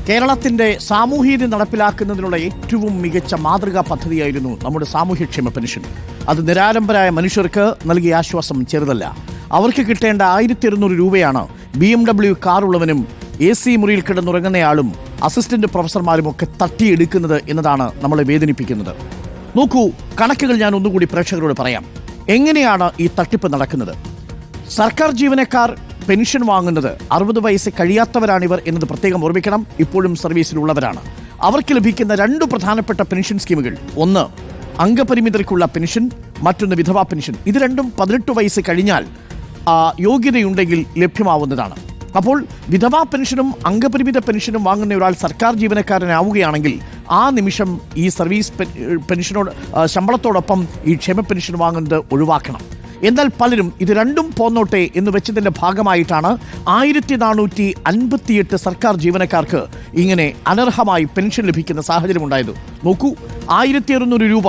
കേരളത്തിന്റെ സാമൂഹ്യനീതി നടപ്പിലാക്കുന്നതിനുള്ള ഏറ്റവും മികച്ച മാതൃകാ പദ്ധതിയായിരുന്നു നമ്മുടെ സാമൂഹ്യക്ഷേമ പെൻഷൻ. അത് നിരാലംബരായ മനുഷ്യർക്ക് നൽകിയ ആശ്വാസം ചെറുതല്ല. അവർക്ക് കിട്ടേണ്ട 1200 രൂപയാണ് BMW കാറുള്ളവനും AC മുറിയിൽ കിടന്നുറങ്ങുന്നയാളും അസിസ്റ്റന്റ് പ്രൊഫസർമാരും ഒക്കെ തട്ടിയെടുക്കുന്നത് എന്നതാണ് നമ്മളെ വേദനിപ്പിക്കുന്നത്. നോക്കൂ, കണക്കുകൾ ഞാൻ ഒന്നുകൂടി പ്രേക്ഷകരോട് പറയാം. എങ്ങനെയാണ് ഈ തട്ടിപ്പ് നടക്കുന്നത്? സർക്കാർ ജീവനക്കാർ പെൻഷൻ വാങ്ങുന്നത് 60 വയസ്സ് കഴിയാത്തവരാണിവർ എന്നത് പ്രത്യേകം ഓർമ്മിക്കണം. ഇപ്പോഴും സർവീസിലുള്ളവരാണ്. അവർക്ക് ലഭിക്കുന്ന 2 പ്രധാനപ്പെട്ട പെൻഷൻ സ്കീമുകൾ, ഒന്ന് അംഗപരിമിതർക്കുള്ള പെൻഷൻ, മറ്റൊന്ന് വിധവാ പെൻഷൻ. ഇത് രണ്ടും 18 വയസ്സ് കഴിഞ്ഞാൽ യോഗ്യതയുണ്ടെങ്കിൽ ലഭ്യമാവുന്നതാണ്. അപ്പോൾ വിധവാ പെൻഷനും അംഗപരിമിത പെൻഷനും വാങ്ങുന്ന ഒരാൾ സർക്കാർ ജീവനക്കാരനാവുകയാണെങ്കിൽ ആ നിമിഷം ഈ സർവീസ് ശമ്പളത്തോടൊപ്പം ഈ ക്ഷേമ പെൻഷൻ വാങ്ങുന്നത് ഒഴിവാക്കണം. എന്നാൽ പലരും ഇത് രണ്ടും പോന്നോട്ടെ എന്ന് വെച്ചതിൻ്റെ ഭാഗമായിട്ടാണ് 1458 സർക്കാർ ജീവനക്കാർക്ക് ഇങ്ങനെ അനർഹമായി പെൻഷൻ ലഭിക്കുന്ന സാഹചര്യം ഉണ്ടായത്. നോക്കൂ, 1600 രൂപ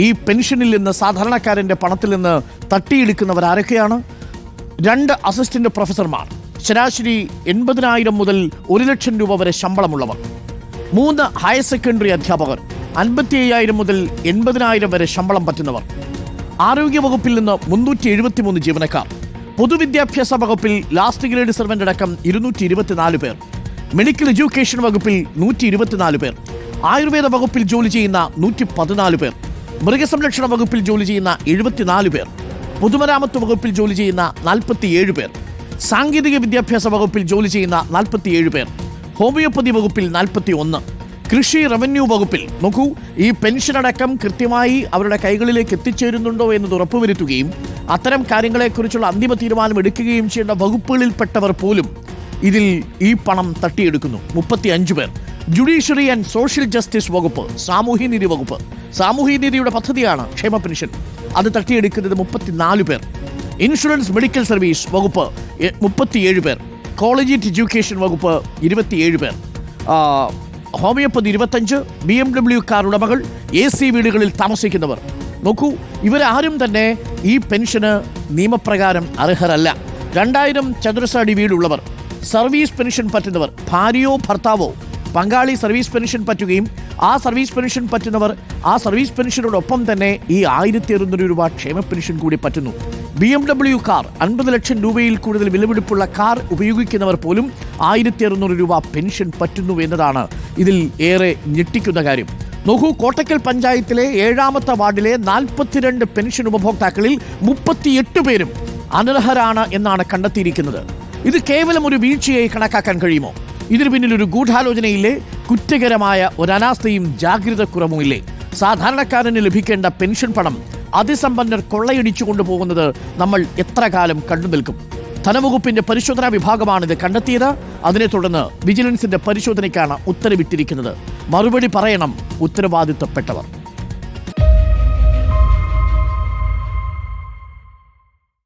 ഈ പെൻഷനിൽ നിന്ന്, സാധാരണക്കാരൻ്റെ പണത്തിൽ നിന്ന് തട്ടിയെടുക്കുന്നവർ ആരൊക്കെയാണ്? 2 അസിസ്റ്റന്റ് പ്രൊഫസർമാർ, ശരാശരി 80,000 മുതൽ 1 ലക്ഷം രൂപ വരെ ശമ്പളമുള്ളവർ. 3 ഹയർ സെക്കൻഡറി അധ്യാപകർ, 55,000 മുതൽ 80,000 വരെ ശമ്പളം പറ്റുന്നവർ. ആരോഗ്യവകുപ്പിൽ നിന്ന് 373 ജീവനക്കാർ. പൊതുവിദ്യാഭ്യാസ വകുപ്പിൽ ലാസ്റ്റ് ഗ്രേഡ് സർവന്റ് അടക്കം 224 പേർ. മെഡിക്കൽ എഡ്യൂക്കേഷൻ വകുപ്പിൽ 124 പേർ. ആയുർവേദ വകുപ്പിൽ ജോലി ചെയ്യുന്ന 114 പേർ. മൃഗസംരക്ഷണ വകുപ്പിൽ ജോലി ചെയ്യുന്ന 74 പേർ. പൊതുമരാമത്ത് വകുപ്പിൽ ജോലി ചെയ്യുന്ന 47 പേർ. സാങ്കേതിക വിദ്യാഭ്യാസ വകുപ്പിൽ ജോലി ചെയ്യുന്ന 47 പേർ. ഹോമിയോപ്പതി വകുപ്പിൽ 41. കൃഷി റവന്യൂ വകുപ്പിൽ നോക്കൂ, ഈ പെൻഷൻ അടക്കം കൃത്യമായി അവരുടെ കൈകളിലേക്ക് എത്തിച്ചേരുന്നുണ്ടോ എന്നത് ഉറപ്പുവരുത്തുകയും അത്തരം കാര്യങ്ങളെക്കുറിച്ചുള്ള അന്തിമ തീരുമാനം എടുക്കുകയും ചെയ്യേണ്ട വകുപ്പുകളിൽപ്പെട്ടവർ പോലും ഇതിൽ ഈ പണം തട്ടിയെടുക്കുന്നു. 35 പേർ. ജുഡീഷ്യറി ആൻഡ് സോഷ്യൽ ജസ്റ്റിസ് വകുപ്പ്, സാമൂഹ്യനീതി വകുപ്പ്, സാമൂഹ്യനീതിയുടെ പദ്ധതിയാണ് ക്ഷേമ പെൻഷൻ, അത് തട്ടിയെടുക്കുന്നത് 34 പേർ. ഇൻഷുറൻസ് മെഡിക്കൽ സർവീസ് വകുപ്പ് 37 പേർ. കോളേജിയറ്റ് എഡ്യൂക്കേഷൻ വകുപ്പ് 27 പേർ. ഹോമിയോപ്പതി 25. BMW കാർ ഉടമകൾ, AC വീടുകളിൽ താമസിക്കുന്നവർ. നോക്കൂ, ഇവരാരും തന്നെ ഈ പെൻഷന് നിയമപ്രകാരം അർഹരല്ല. 2000 ചതുരശ്ര അടി വീടുള്ളവർ, സർവീസ് പെൻഷൻ പറ്റുന്നവർ, ഭാര്യയോ ഭർത്താവോ പങ്കാളി സർവീസ് പെൻഷൻ പറ്റുകയും ആ സർവീസ് പെൻഷൻ പറ്റുന്നവർ ആ സർവീസ് പെൻഷനോടൊപ്പം തന്നെ ഈ 1600 രൂപ ക്ഷേമ പെൻഷൻ കൂടി പറ്റുന്നു. BMW കാർ, 50 ലക്ഷം രൂപയിൽ കൂടുതൽ വിലപിടിപ്പുള്ള കാർ ഉപയോഗിക്കുന്നവർ പോലും 1600 രൂപ പെൻഷൻ പറ്റുന്നു എന്നതാണ് ഇതിൽ ഏറെ ഞെട്ടിക്കുന്ന കാര്യം. നോക്കൂ, കോട്ടക്കൽ പഞ്ചായത്തിലെ 7ാമത്തെ വാർഡിലെ 42 പെൻഷൻ ഉപഭോക്താക്കളിൽ 38 പേരും അനർഹരാണ് എന്നാണ് കണ്ടെത്തിയിരിക്കുന്നത്. ഇത് കേവലം ഒരു വീഴ്ചയായി കണക്കാക്കാൻ കഴിയുമോ? ഇതിനു പിന്നിൽ ഒരു ഗൂഢാലോചനയില്ലേ? കുറ്റകരമായ ഒരു അനാസ്ഥയും ജാഗ്രത കുറവുമില്ലേ? സാധാരണക്കാരന് ലഭിക്കേണ്ട പെൻഷൻ പണം അതിസമ്പന്നർ കൊള്ളയടിച്ചു കൊണ്ടുപോകുന്നത് നമ്മൾ എത്ര കാലം കണ്ടു നിൽക്കും? ധനവകുപ്പിന്റെ പരിശോധനാ വിഭാഗമാണിത് കണ്ടെത്തിയത്. അതിനെ തുടർന്ന് വിജിലൻസിന്റെ പരിശോധനയ്ക്കാണ് ഉത്തരവിട്ടിരിക്കുന്നത്. മറുപടി പറയണം ഉത്തരവാദിത്തപ്പെട്ടവർ.